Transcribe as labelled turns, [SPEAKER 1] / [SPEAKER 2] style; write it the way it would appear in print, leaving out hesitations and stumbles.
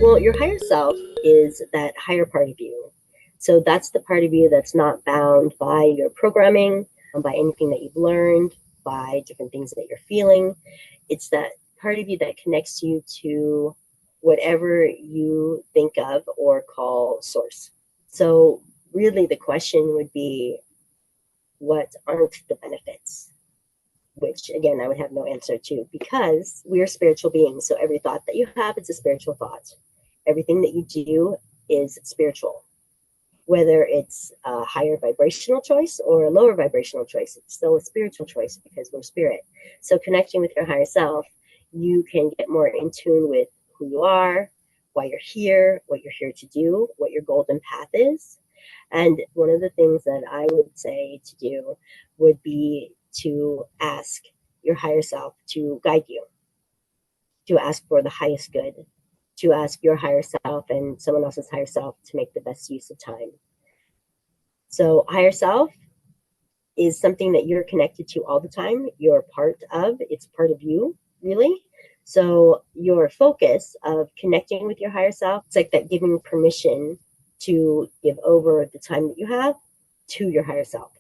[SPEAKER 1] Well, your higher self is that higher part of you. So that's the part of you that's not bound by your programming, by anything that you've learned, by different things that you're feeling. It's that part of you that connects you to whatever you think of or call source. So really the question would be, what aren't the benefits? Which again, I would have no answer to, because we are spiritual beings. So every thought that you have is a spiritual thought. Everything that you do is spiritual. Whether it's a higher vibrational choice or a lower vibrational choice, it's still a spiritual choice because we're spirit. So connecting with your higher self, you can get more in tune with who you are, why you're here, what you're here to do, what your golden path is. And one of the things that I would say to do would be to ask your higher self to guide you, to ask for the highest good, to ask your higher self and someone else's higher self to make the best use of time. So, higher self is something that you're connected to all the time. You're part of, it's part of you, really. So, your focus of connecting with your higher self, it's like that giving permission to give over the time that you have to your higher self.